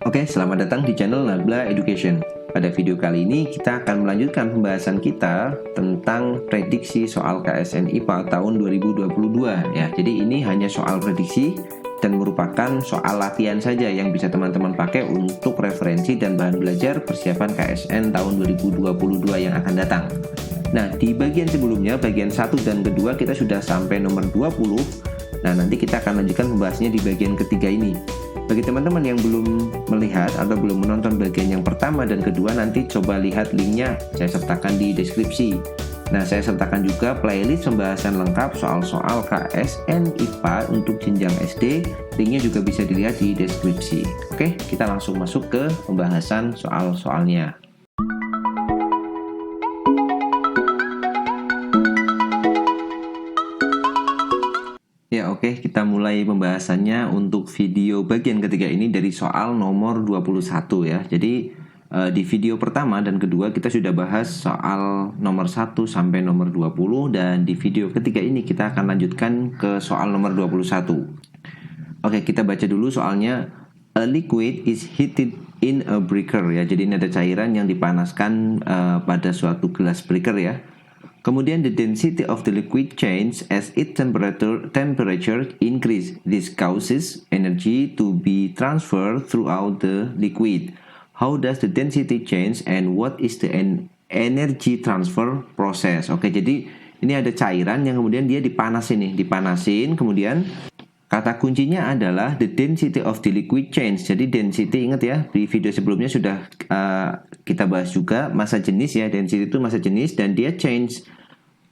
Oke, selamat datang di channel Nabla Education. Pada video kali ini kita akan melanjutkan pembahasan kita tentang prediksi soal KSN IPA tahun 2022 ya. Jadi ini hanya soal prediksi dan merupakan soal latihan saja yang bisa teman-teman pakai untuk referensi dan bahan belajar persiapan KSN tahun 2022 yang akan datang. Nah, di bagian sebelumnya, bagian 1 dan kedua kita sudah sampai nomor 20. Nah, nanti kita akan lanjutkan pembahasannya di bagian ketiga ini. Bagi teman-teman yang belum melihat atau belum menonton bagian yang pertama dan kedua, nanti coba lihat linknya, saya sertakan di deskripsi. Nah, saya sertakan juga playlist pembahasan lengkap soal-soal KSN IPA untuk jenjang SD. Linknya juga bisa dilihat di deskripsi. Oke, kita langsung masuk ke pembahasan soal-soalnya. Ya, oke, kita mulai pembahasannya untuk video bagian ketiga ini dari soal nomor 21 ya. Jadi di video pertama dan kedua kita sudah bahas soal nomor 1 sampai nomor 20, dan di video ketiga ini kita akan lanjutkan ke soal nomor 21. Oke, kita baca dulu soalnya. A liquid is heated in a beaker ya. Jadi ini ada cairan yang dipanaskan pada suatu gelas beaker ya. Kemudian the density of the liquid change as its temperature increase. This causes energy to be transferred throughout the liquid. How does the density change and what is the energy transfer process? Oke, jadi ini ada cairan yang kemudian dia dipanasin, kemudian kata kuncinya adalah the density of the liquid change. Jadi density, ingat ya, di video sebelumnya sudah kita bahas juga massa jenis ya. Density itu massa jenis dan dia change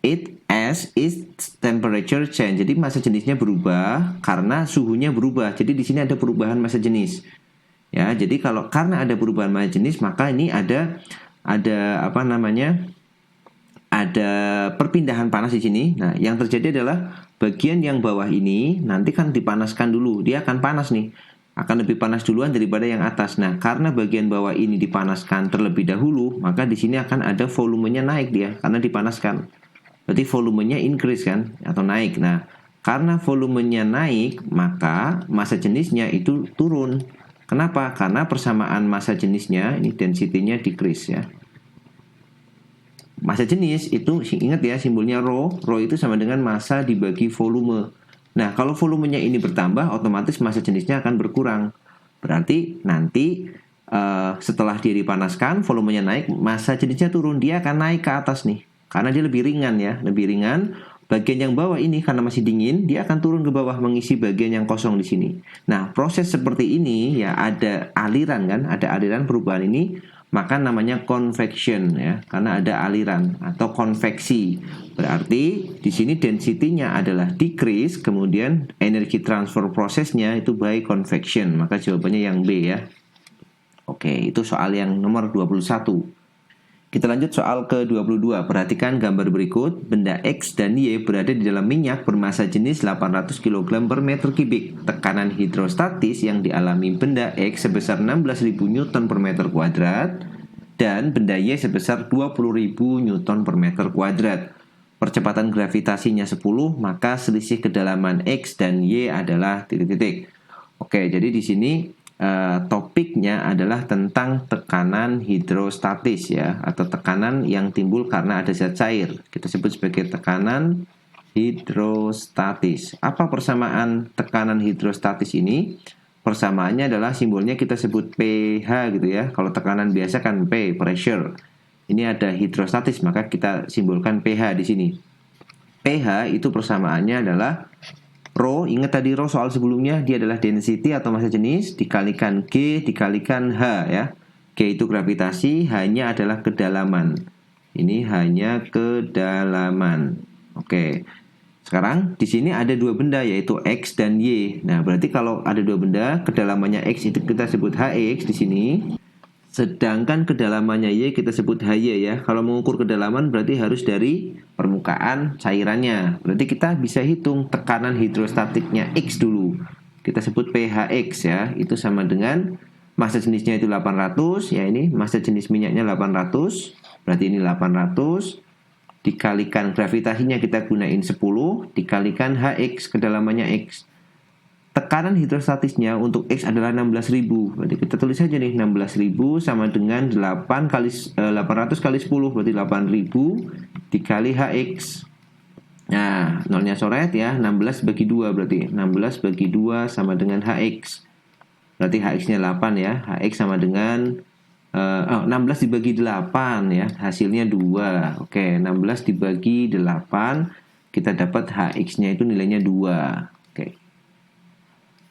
it as its temperature change. Jadi massa jenisnya berubah karena suhunya berubah. Jadi di sini ada perubahan massa jenis. Ya, jadi karena ada perubahan massa jenis, maka ini ada ada perpindahan panas di sini. Nah, yang terjadi adalah bagian yang bawah ini nanti kan dipanaskan dulu. Dia akan panas nih. Akan lebih panas duluan daripada yang atas. Nah, karena bagian bawah ini dipanaskan terlebih dahulu, maka di sini akan ada volumenya naik dia karena dipanaskan. Berarti volumenya increase kan, atau naik. Nah, karena volumenya naik, maka massa jenisnya itu turun. Kenapa? Karena persamaan massa jenisnya, ini density-nya decrease ya. Massa jenis itu, ingat ya, simbolnya rho. Rho itu sama dengan massa dibagi volume. Nah, kalau volumenya ini bertambah, otomatis massa jenisnya akan berkurang. Berarti nanti setelah dia dipanaskan, volumenya naik, massa jenisnya turun. Dia akan naik ke atas nih. Karena dia lebih ringan ya, lebih ringan. Bagian yang bawah ini karena masih dingin, dia akan turun ke bawah mengisi bagian yang kosong di sini. Nah, proses seperti ini ya, ada aliran kan, ada aliran perubahan ini, maka namanya convection ya, karena ada aliran atau konveksi. Berarti di sini density-nya adalah decrease, kemudian energy transfer prosesnya itu by convection. Maka jawabannya yang B ya. Oke, itu soal yang nomor 21. Kita lanjut soal ke-22. Perhatikan gambar berikut. Benda X dan Y berada di dalam minyak bermassa jenis 800 kg per meter kubik. Tekanan hidrostatis yang dialami benda X sebesar 16.000 Newton per meter kuadrat dan benda Y sebesar 20.000 Newton per meter kuadrat. Percepatan gravitasinya 10, maka selisih kedalaman X dan Y adalah titik-titik. Oke, jadi di sini topiknya adalah tentang tekanan hidrostatis ya, atau tekanan yang timbul karena ada zat cair. Kita sebut sebagai tekanan hidrostatis. Apa persamaan tekanan hidrostatis ini? Persamaannya adalah simbolnya kita sebut pH gitu ya. Kalau tekanan biasa kan P, pressure. Ini ada hidrostatis, maka kita simbolkan pH di sini. pH itu persamaannya adalah Rho, ingat tadi Rho soal sebelumnya, dia adalah density atau massa jenis dikalikan G dikalikan H ya. G itu gravitasi, H-nya adalah kedalaman. Ini hanya kedalaman. Oke. Sekarang di sini ada dua benda yaitu X dan Y. Nah, berarti kalau ada dua benda, kedalamannya X itu kita sebut Hx di sini. Sedangkan kedalamannya Y kita sebut HY ya. Kalau mengukur kedalaman berarti harus dari permukaan cairannya. Berarti kita bisa hitung tekanan hidrostatiknya X dulu. Kita sebut pHx ya. Itu sama dengan massa jenisnya itu 800 ya, ini massa jenis minyaknya 800. Berarti ini 800 dikalikan gravitasinya kita gunain 10 dikalikan Hx, kedalamannya X. tekanan hidrostatisnya untuk X adalah 16.000. Berarti kita tulis saja nih 16.000 sama dengan 800 kali 10, berarti 8.000 dikali HX. Nah, nolnya coret ya, 16 bagi 2 berarti 16 bagi 2 sama dengan HX. Berarti HX-nya 8 ya. HX sama dengan 16 dibagi 8 ya, hasilnya 2. Oke, 16 dibagi 8, kita dapat HX-nya itu nilainya 2. Oke.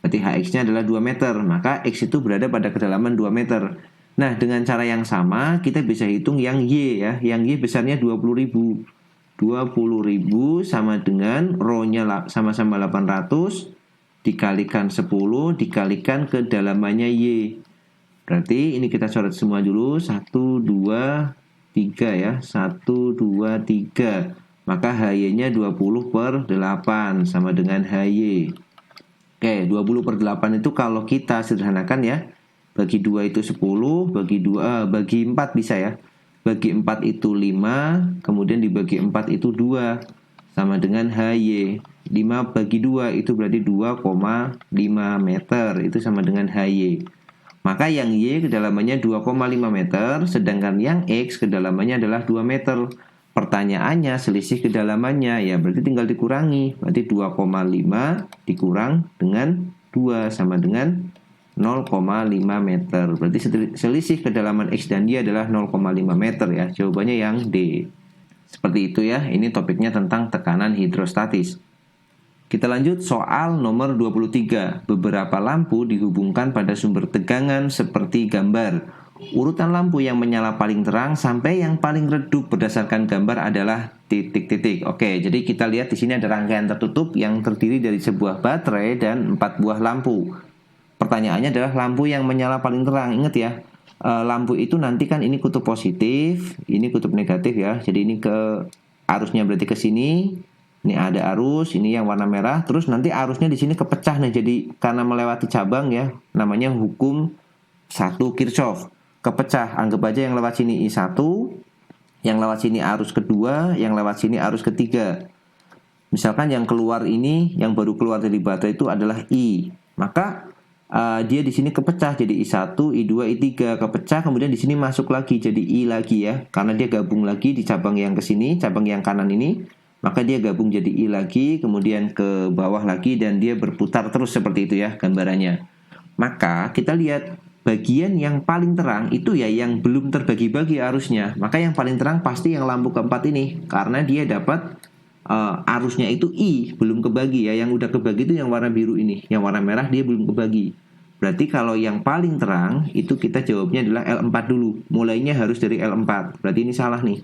Berarti HX-nya adalah 2 meter, maka X itu berada pada kedalaman 2 meter. Nah, dengan cara yang sama, kita bisa hitung yang Y ya. Yang Y besarnya 20.000. 20.000 sama dengan rho-nya sama-sama 800 dikalikan 10 dikalikan kedalamannya Y. Berarti ini kita coret semua dulu. 1, 2, 3 ya. 1, 2, 3. Maka HY-nya 20 per 8 sama dengan HY. Oke, 20 per 8 itu kalau kita sederhanakan ya. Bagi 2 itu 10, bagi 4 bisa ya. Bagi 4 itu 5, kemudian dibagi 4 itu 2, sama dengan HY. 5 bagi 2 itu berarti 2,5 meter, itu sama dengan HY. Maka yang Y kedalamannya 2,5 meter, sedangkan yang X kedalamannya adalah 2 meter. Pertanyaannya selisih kedalamannya, ya berarti tinggal dikurangi. Berarti 2,5 dikurang dengan 2 sama dengan 0,5 meter. Berarti selisih kedalaman X dan Y adalah 0,5 meter ya. Jawabannya yang D. Seperti itu ya. Ini topiknya tentang tekanan hidrostatis. Kita lanjut soal nomor 23. Beberapa lampu dihubungkan pada sumber tegangan seperti gambar. Urutan lampu yang menyala paling terang sampai yang paling redup berdasarkan gambar adalah titik-titik. Oke, jadi kita lihat di sini ada rangkaian tertutup yang terdiri dari sebuah baterai dan 4 buah lampu. Pertanyaannya adalah lampu yang menyala paling terang. Ingat ya, lampu itu nanti kan ini kutub positif, ini kutub negatif ya. Jadi ini ke arusnya berarti ke sini. Ini ada arus, ini yang warna merah. Terus nanti arusnya di sini kepecah nih. Jadi karena melewati cabang ya, namanya hukum 1 Kirchhoff. Kepecah. Anggap aja yang lewat sini I1, yang lewat sini arus kedua, yang lewat sini arus ketiga. Misalkan yang keluar ini, yang baru keluar dari baterai itu adalah I. Maka dia di sini kepecah jadi I1, I2, I3 kepecah, kemudian di sini masuk lagi jadi I lagi ya, karena dia gabung lagi di cabang yang ke sini, cabang yang kanan ini, maka dia gabung jadi I lagi, kemudian ke bawah lagi dan dia berputar terus seperti itu ya gambarannya. Maka kita lihat bagian yang paling terang itu ya yang belum terbagi-bagi arusnya. Maka yang paling terang pasti yang lampu keempat ini, karena dia dapat arusnya itu I, belum kebagi ya. Yang udah kebagi itu yang warna biru ini, yang warna merah dia belum kebagi. Berarti kalau yang paling terang itu kita jawabnya adalah L4 dulu. Mulainya harus dari L4. Berarti ini salah nih.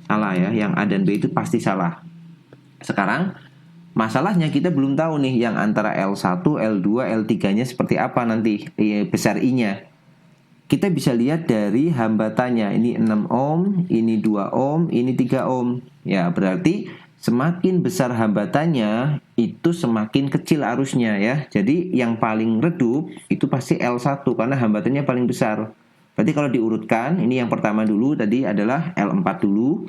Salah ya, yang A dan B itu pasti salah. Sekarang masalahnya kita belum tahu nih yang antara L1, L2, L3-nya seperti apa nanti besar I-nya. Kita bisa lihat dari hambatannya. Ini 6 ohm, ini 2 ohm, ini 3 ohm. Ya, berarti semakin besar hambatannya itu semakin kecil arusnya ya. Jadi yang paling redup itu pasti L1 karena hambatannya paling besar. Berarti kalau diurutkan, ini yang pertama dulu tadi adalah L4 dulu.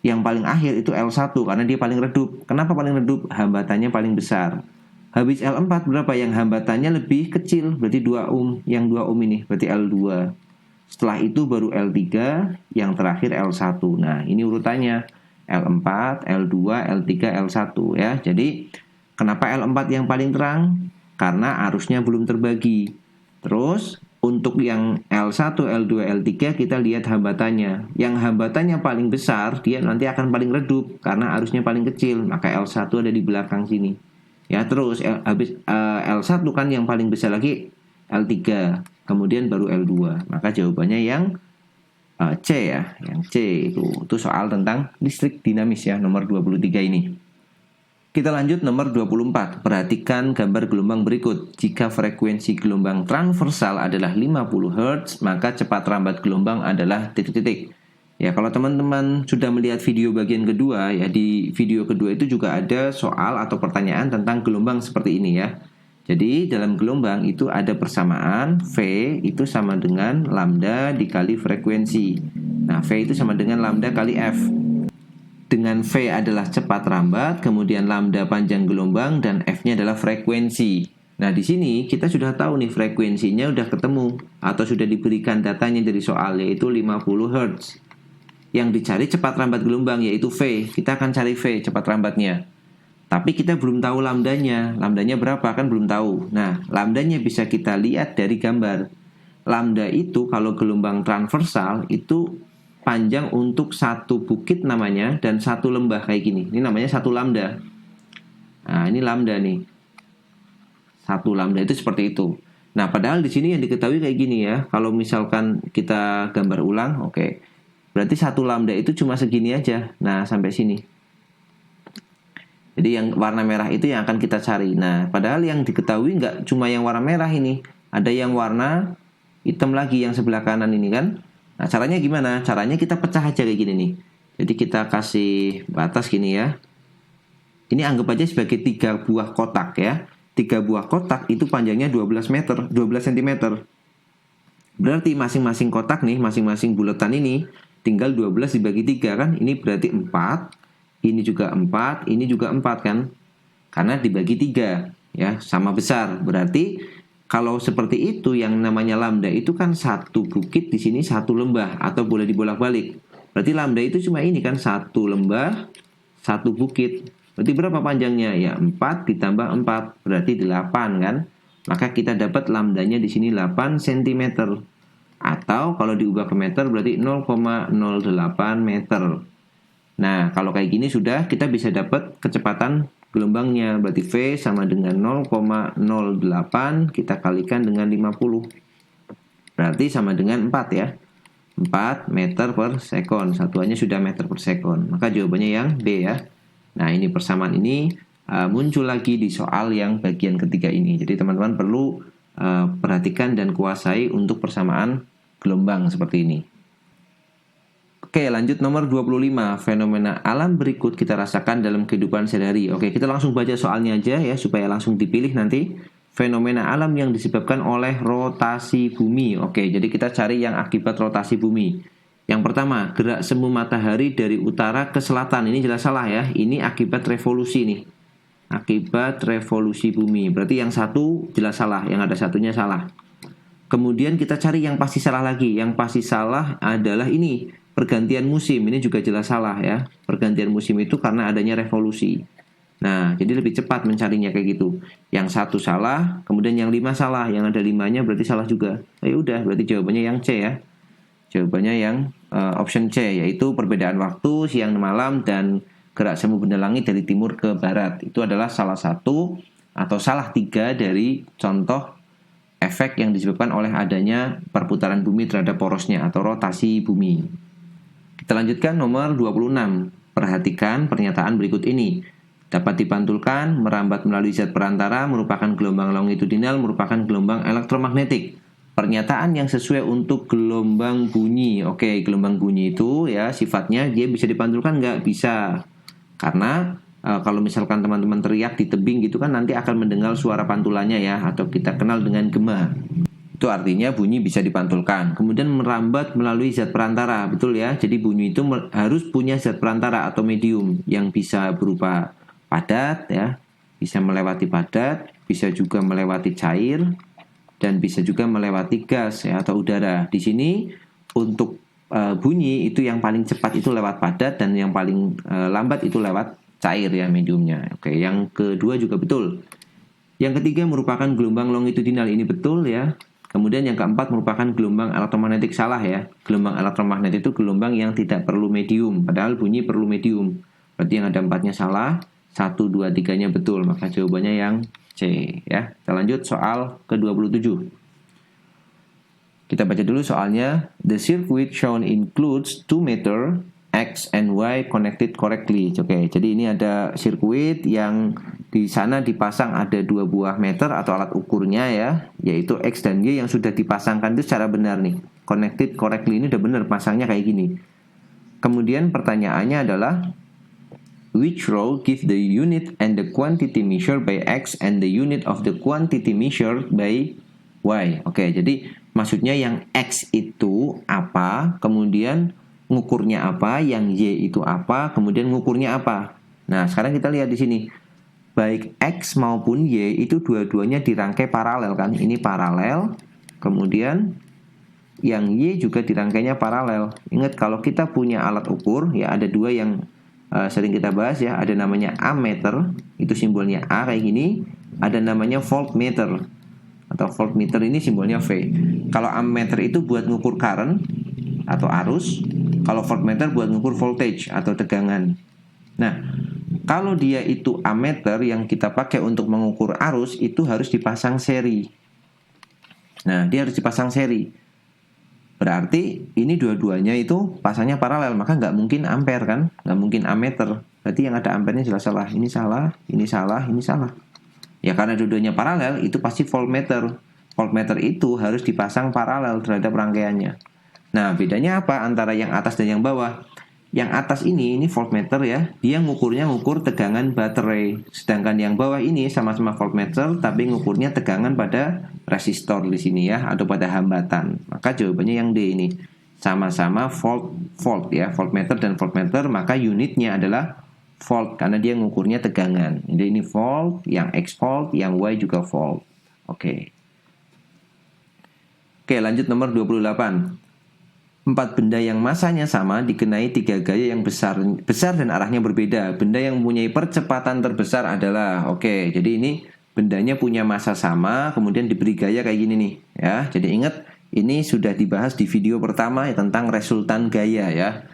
Yang paling akhir itu L1 karena dia paling redup. Kenapa paling redup? Hambatannya paling besar. Habis L4 berapa? Yang hambatannya lebih kecil, berarti 2 ohm. Yang 2 ohm ini berarti L2. Setelah itu baru L3, yang terakhir L1. Nah, ini urutannya. L4, L2, L3, L1 ya. Jadi kenapa L4 yang paling terang? Karena arusnya belum terbagi. Terus untuk yang L1, L2, L3 kita lihat hambatannya. Yang hambatannya paling besar dia nanti akan paling redup karena arusnya paling kecil. Maka L1 ada di belakang sini. Ya, terus habis L1 kan yang paling besar lagi L3, kemudian baru L2. Maka jawabannya yang C ya, yang C itu soal tentang listrik dinamis ya, nomor 23 ini. Kita lanjut nomor 24. Perhatikan gambar gelombang berikut. Jika frekuensi gelombang transversal adalah 50 Hz, maka cepat rambat gelombang adalah titik-titik. Ya, kalau teman-teman sudah melihat video bagian kedua ya, di video kedua itu juga ada soal atau pertanyaan tentang gelombang seperti ini ya. Jadi dalam gelombang itu ada persamaan V itu sama dengan lambda dikali frekuensi. Nah, V itu sama dengan lambda kali F. Dengan V adalah cepat rambat, kemudian lambda panjang gelombang, dan F-nya adalah frekuensi. Nah, di sini kita sudah tahu nih frekuensinya udah ketemu atau sudah diberikan datanya dari soal, yaitu 50 Hz. Yang dicari cepat rambat gelombang yaitu V. Kita akan cari V cepat rambatnya. Tapi kita belum tahu lambdanya. Lambdanya berapa kan belum tahu. Nah, lambdanya bisa kita lihat dari gambar. Lambda itu kalau gelombang transversal itu panjang untuk satu bukit namanya dan satu lembah kayak gini. Ini namanya satu lambda. Nah, ini lambda nih. Satu lambda itu seperti itu. Nah, padahal di sini yang diketahui kayak gini ya. Kalau misalkan kita gambar ulang, oke. Berarti satu lambda itu cuma segini aja. Nah, sampai sini. Jadi yang warna merah itu yang akan kita cari. Nah, padahal yang diketahui nggak cuma yang warna merah ini. Ada yang warna hitam lagi yang sebelah kanan ini kan. Nah, caranya gimana? Caranya kita pecah aja kayak gini nih. Jadi kita kasih batas gini ya. Ini anggap aja sebagai 3 buah kotak ya. 3 buah kotak itu panjangnya 12 cm. Berarti masing-masing kotak nih, masing-masing buletan ini tinggal 12 dibagi 3 kan. Ini berarti 4. Ini juga 4, ini juga 4 kan. Karena dibagi 3 ya, sama besar. Berarti kalau seperti itu yang namanya lambda itu kan satu bukit di sini satu lembah atau boleh dibolak-balik. Berarti lambda itu cuma ini kan satu lembah, satu bukit. Berarti berapa panjangnya? Ya 4 ditambah 4 berarti 8 kan. Maka kita dapat lambdanya di sini 8 cm. Atau kalau diubah ke meter berarti 0,08 meter. Nah, kalau kayak gini sudah kita bisa dapat kecepatan gelombangnya. Berarti V sama dengan 0,08 kita kalikan dengan 50. Berarti sama dengan 4 ya. 4 meter per sekon. Satuannya sudah meter per sekon. Maka jawabannya yang B ya. Nah, ini persamaan ini muncul lagi di soal yang bagian ketiga ini. Jadi teman-teman perlu perhatikan dan kuasai untuk persamaan gelombang seperti ini. Oke, lanjut nomor 25. Fenomena alam berikut kita rasakan dalam kehidupan sehari-hari. Oke, kita langsung baca soalnya aja ya supaya langsung dipilih nanti. Fenomena alam yang disebabkan oleh rotasi bumi. Oke, jadi kita cari yang akibat rotasi bumi. Yang pertama, gerak semu matahari dari utara ke selatan. Ini jelas salah ya. Ini akibat revolusi nih. Akibat revolusi bumi. Berarti yang satu jelas salah, yang ada satunya salah. Kemudian kita cari yang pasti salah lagi. Yang pasti salah adalah ini, pergantian musim. Ini juga jelas salah ya. Pergantian musim itu karena adanya revolusi. Nah, jadi lebih cepat mencarinya kayak gitu. Yang satu salah, kemudian yang 5 salah. Yang ada 5-nya berarti salah juga. Ya udah, berarti jawabannya yang C ya. Jawabannya yang option C, yaitu perbedaan waktu siang dan malam dan gerak semu benda langit dari timur ke barat. Itu adalah salah satu atau salah 3 dari contoh efek yang disebabkan oleh adanya perputaran bumi terhadap porosnya atau rotasi bumi. Kita lanjutkan nomor 26. Perhatikan pernyataan berikut ini. Dapat dipantulkan, merambat melalui zat perantara, merupakan gelombang longitudinal, merupakan gelombang elektromagnetik. Pernyataan yang sesuai untuk gelombang bunyi. Oke, gelombang bunyi itu ya sifatnya dia bisa dipantulkan nggak? Bisa. Karena kalau misalkan teman-teman teriak di tebing gitu kan nanti akan mendengar suara pantulannya ya, atau kita kenal dengan gema. Itu artinya bunyi bisa dipantulkan. Kemudian merambat melalui zat perantara, betul ya. Jadi bunyi itu harus punya zat perantara atau medium yang bisa berupa padat ya, bisa melewati padat, bisa juga melewati cair, dan bisa juga melewati gas ya atau udara. Di sini untuk bunyi itu yang paling cepat itu lewat padat dan yang paling lambat itu lewat cair ya mediumnya. Oke, yang kedua juga betul. Yang ketiga merupakan gelombang longitudinal, ini betul ya. Kemudian yang keempat merupakan gelombang elektromagnetik, salah ya. Gelombang elektromagnetik itu gelombang yang tidak perlu medium, padahal bunyi perlu medium. Berarti yang ada 4-nya salah, 1, 2, 3-nya betul. Maka jawabannya yang C ya. Kita lanjut soal ke-27. Kita baca dulu soalnya. The circuit shown includes 2 meter X and Y connected correctly. Oke, jadi ini ada sirkuit yang di sana dipasang ada 2 buah meter atau alat ukurnya ya, yaitu X dan Y yang sudah dipasangkan itu secara benar nih. Connected correctly ini udah benar pasangnya kayak gini. Kemudian pertanyaannya adalah which row give the unit and the quantity measured by X and the unit of the quantity measured by Y. Oke, jadi maksudnya yang X itu apa, kemudian ngukurnya apa, yang Y itu apa, kemudian ngukurnya apa. Nah, sekarang kita lihat di sini. baik X maupun Y itu dua-duanya dirangkai paralel kan. Ini paralel. Kemudian yang Y juga dirangkainya paralel. Ingat kalau kita punya alat ukur ya, ada dua yang sering kita bahas ya. Ada namanya ammeter, itu simbolnya A kayak gini. Ada namanya voltmeter, atau voltmeter ini simbolnya V. Kalau ammeter itu buat ngukur current atau arus. Kalau voltmeter buat ngukur voltage atau tegangan. Nah, kalau dia itu ammeter yang kita pakai untuk mengukur arus, itu harus dipasang seri. Nah, dia harus dipasang seri. Berarti ini dua-duanya itu pasangnya paralel, maka nggak mungkin ampere kan? Nggak mungkin ammeter. Berarti yang ada ampernya jelas salah. Ini salah, ini salah, ini salah. Ya karena dua-duanya paralel, itu pasti voltmeter. Voltmeter itu harus dipasang paralel terhadap rangkaiannya. Nah, bedanya apa antara yang atas dan yang bawah? Yang atas ini voltmeter ya, dia ngukur tegangan baterai. Sedangkan yang bawah ini sama-sama voltmeter, tapi ngukurnya tegangan pada resistor di sini ya, atau pada hambatan. Maka jawabannya yang D ini. Sama-sama volt ya, voltmeter dan voltmeter, maka unitnya adalah volt karena dia ngukurnya tegangan. Jadi ini volt, yang X volt, yang Y juga volt. Oke, lanjut nomor 28. 4 benda yang masanya sama dikenai 3 gaya yang besar dan arahnya berbeda. Benda yang mempunyai percepatan terbesar adalah, jadi ini bendanya punya massa sama, kemudian diberi gaya kayak gini nih ya. Jadi ingat, ini sudah dibahas di video pertama ya, tentang resultan gaya ya.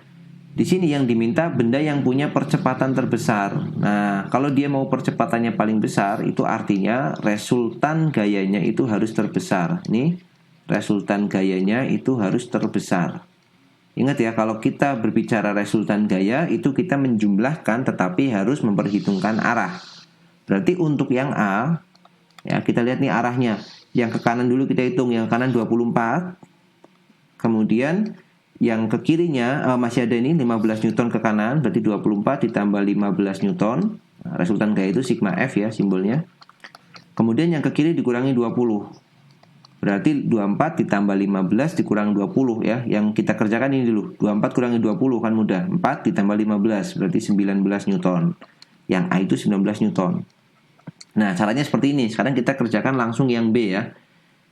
Di sini yang diminta benda yang punya percepatan terbesar. Nah, kalau dia mau percepatannya paling besar, itu artinya resultan gayanya itu harus terbesar. Nih, resultan gayanya itu harus terbesar. Ingat ya, kalau kita berbicara resultan gaya, itu kita menjumlahkan tetapi harus memperhitungkan arah. Berarti untuk yang A, ya kita lihat nih arahnya. Yang ke kanan dulu kita hitung, yang kanan 24. Kemudian yang ke kirinya masih ada ini 15 Newton ke kanan, berarti 24 ditambah 15 Newton. Nah, resultan gaya itu sigma F ya simbolnya. Kemudian yang ke kiri dikurangi 20. Berarti 24 ditambah 15 dikurang 20 ya. Yang kita kerjakan ini dulu. 24 kurangi 20 kan mudah. 4 ditambah 15 berarti 19 Newton. Yang A itu 19 Newton. Nah, caranya seperti ini. Sekarang kita kerjakan langsung yang B ya.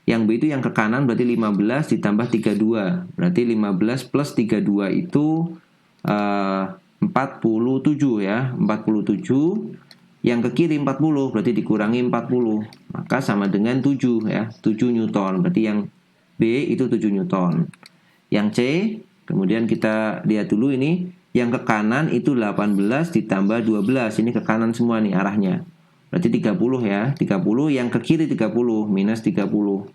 Yang B itu yang ke kanan berarti 15 ditambah 32. Berarti 15 plus 32 itu 47 ya. 47. Yang ke kiri 40 berarti dikurangi 40. Maka sama dengan 7 ya, 7 Newton. Berarti yang B itu 7 Newton. Yang C, kemudian kita lihat dulu ini, yang ke kanan itu 18 ditambah 12. Ini ke kanan semua nih arahnya. Berarti 30 ya, 30. Yang ke kiri 30 minus 30.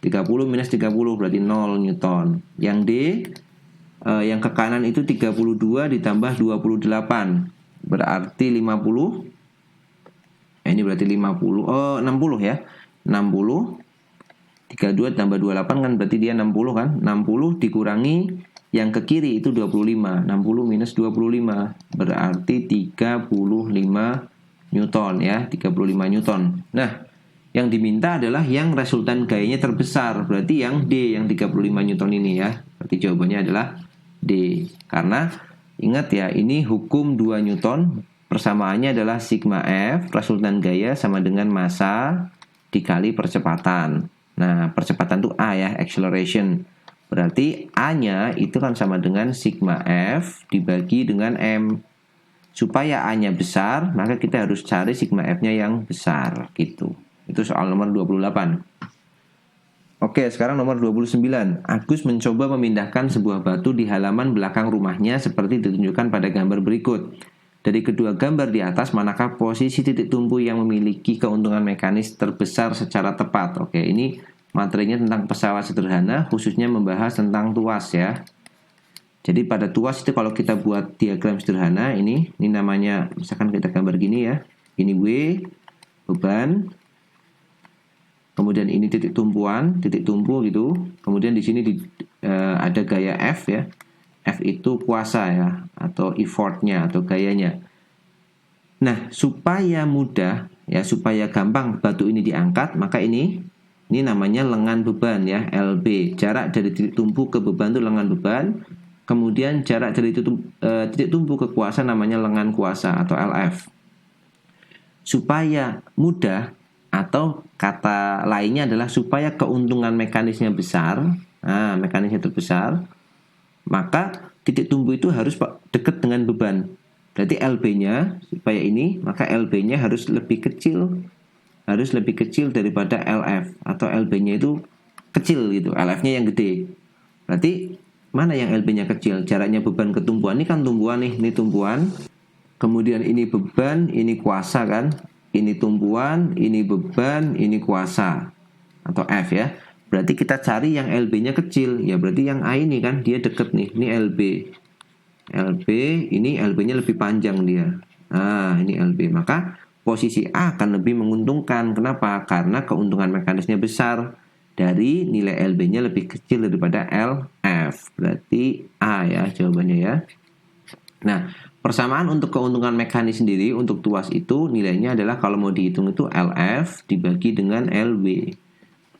30 minus 30 berarti 0 Newton. Yang D, yang ke kanan itu 32 ditambah 28. Berarti 50. Ini berarti 60 ya. 60 32 tambah 28 kan berarti dia 60 kan. 60 dikurangi yang ke kiri itu 25. 60 minus 25 berarti 35 Newton ya, 35 Newton. Nah, yang diminta adalah yang resultan gayanya terbesar. Berarti yang D, yang 35 Newton ini ya. Berarti jawabannya adalah D. Karena ingat ya, ini hukum 2 Newton. Persamaannya adalah sigma F, resultan gaya sama dengan massa dikali percepatan. Nah, percepatan itu A ya, acceleration. Berarti A-nya itu kan sama dengan sigma F dibagi dengan M. Supaya A-nya besar, maka kita harus cari sigma F-nya yang besar gitu. Itu soal nomor 28. Oke, sekarang nomor 29. Agus mencoba memindahkan sebuah batu di halaman belakang rumahnya seperti ditunjukkan pada gambar berikut. Dari kedua gambar di atas, manakah posisi titik tumpu yang memiliki keuntungan mekanis terbesar secara tepat? Oke, ini materinya tentang pesawat sederhana, khususnya membahas tentang tuas ya. Jadi pada tuas itu kalau kita buat diagram sederhana, ini namanya, misalkan kita gambar gini ya. Ini W, beban. Kemudian ini titik tumpuan, titik tumpu gitu. Kemudian di sini ada gaya F ya. F itu kuasa ya, atau effortnya atau gayanya. Nah, supaya mudah ya, supaya gampang batu ini diangkat, maka ini namanya lengan beban ya, LB. Jarak dari titik tumpu ke beban itu lengan beban. Kemudian jarak dari titik tumpu ke kuasa namanya lengan kuasa atau LF. supaya mudah, atau kata lainnya adalah supaya keuntungan mekanisnya besar, mekanisnya terbesar, maka titik tumbuh itu harus dekat dengan beban. Berarti LB-nya supaya ini, maka LB-nya harus lebih kecil daripada LF, atau LB-nya itu kecil gitu, LF-nya yang gede. Berarti mana yang LB-nya kecil? Jaraknya beban ke tumbuhan, ini kan tumbuhan nih, ini tumbuhan. Kemudian ini beban, ini kuasa kan. Ini tumbuhan, ini beban, ini kuasa, atau F ya. Berarti kita cari yang LB-nya kecil. Ya berarti yang A ini kan dia deket nih. Ini LB. LB, ini LB-nya lebih panjang dia. Ini LB. Maka posisi A akan lebih menguntungkan. Kenapa? Karena keuntungan mekanisnya besar dari nilai LB-nya lebih kecil daripada LF. Berarti A ya jawabannya ya. Nah, persamaan untuk keuntungan mekanis sendiri untuk tuas itu nilainya adalah kalau mau dihitung itu LF dibagi dengan LB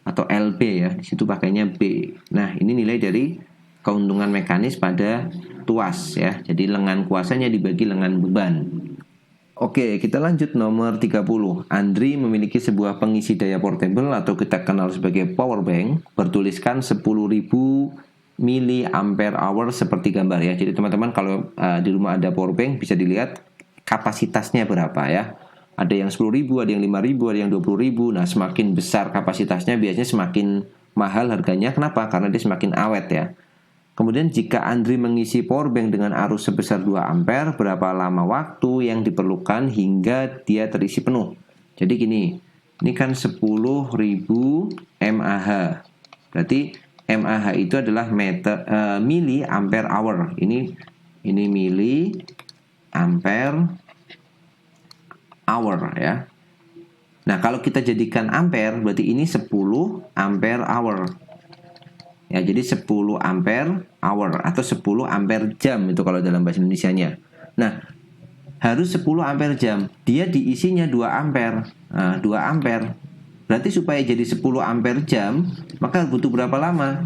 atau LB ya. Di situ pakainya B. Nah, ini nilai dari keuntungan mekanis pada tuas ya. Jadi lengan kuasanya dibagi lengan beban. Oke, kita lanjut nomor 30. Andri memiliki sebuah pengisi daya portable atau kita kenal sebagai power bank bertuliskan 10.000 miliampere hour seperti gambar ya. Jadi teman-teman kalau di rumah ada power bank bisa dilihat kapasitasnya berapa ya. Ada yang 10.000, ada yang 5.000, ada yang 20.000. Nah, semakin besar kapasitasnya biasanya semakin mahal harganya. Kenapa? Karena dia semakin awet ya. Kemudian jika Andri mengisi power bank dengan arus sebesar 2 ampere, berapa lama waktu yang diperlukan hingga dia terisi penuh? Jadi gini, ini kan 10.000 mAh. Berarti mAh itu adalah mili ampere hour. Ini mili ampere hour ya. Nah, kalau kita jadikan ampere berarti ini 10 ampere hour. Ya, jadi 10 ampere hour atau 10 ampere jam itu kalau dalam bahasa Indonesianya. Nah, harus 10 ampere jam. Dia diisinya 2 ampere. 2 ampere. Berarti supaya jadi 10 ampere jam, maka butuh berapa lama?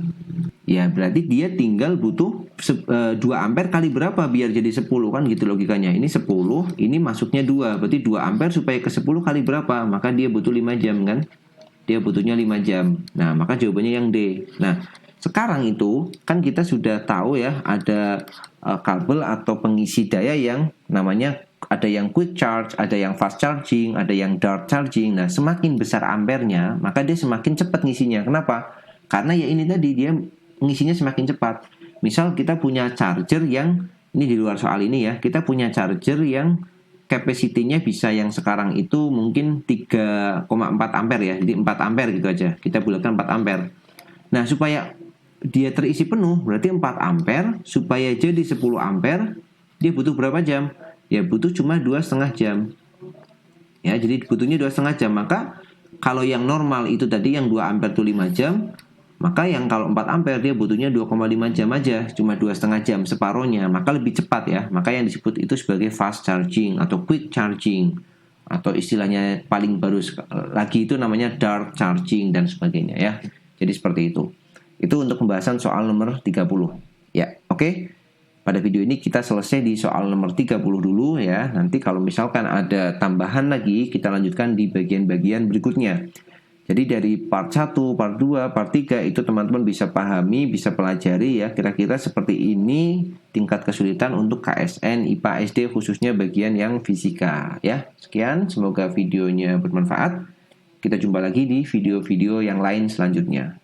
Ya, berarti dia tinggal butuh 2 ampere kali berapa biar jadi 10 kan gitu logikanya. Ini 10, ini masuknya 2. Berarti 2 ampere supaya ke 10 kali berapa? Maka dia butuh 5 jam kan? Dia butuhnya 5 jam. Nah, maka jawabannya yang D. Nah, sekarang itu kan kita sudah tahu ya ada kabel atau pengisi daya yang namanya ada yang quick charge, ada yang fast charging, ada yang dart charging. Nah, semakin besar ampernya, maka dia semakin cepat ngisinya. Kenapa? Karena ya ini tadi dia ngisinya semakin cepat. Misal kita punya charger yang ini di luar soal ini ya, kita punya charger yang capacity-nya bisa yang sekarang itu mungkin 3,4 ampere ya. Jadi 4 ampere gitu aja. Kita bulatkan 4 ampere. Nah, supaya dia terisi penuh berarti 4 ampere, supaya jadi 10 ampere dia butuh berapa jam? Ya butuh cuma 2,5 jam. Ya, jadi butuhnya 2,5 jam. Maka kalau yang normal itu tadi yang 2 ampere itu 5 jam, maka yang kalau 4 ampere dia butuhnya 2,5 jam aja, cuma 2,5 jam, separohnya. Maka lebih cepat ya. Maka yang disebut itu sebagai fast charging atau quick charging, atau istilahnya paling baru lagi itu namanya dart charging dan sebagainya ya. Jadi seperti itu. Itu untuk pembahasan soal nomor 30. Ya, oke. Pada video ini kita selesai di soal nomor 30 dulu ya. Nanti kalau misalkan ada tambahan lagi, kita lanjutkan di bagian-bagian berikutnya. Jadi dari part 1, part 2, part 3 itu teman-teman bisa pahami, bisa pelajari ya. Kira-kira seperti ini tingkat kesulitan untuk KSN IPA SD khususnya bagian yang fisika ya. Sekian, semoga videonya bermanfaat. Kita jumpa lagi di video-video yang lain selanjutnya.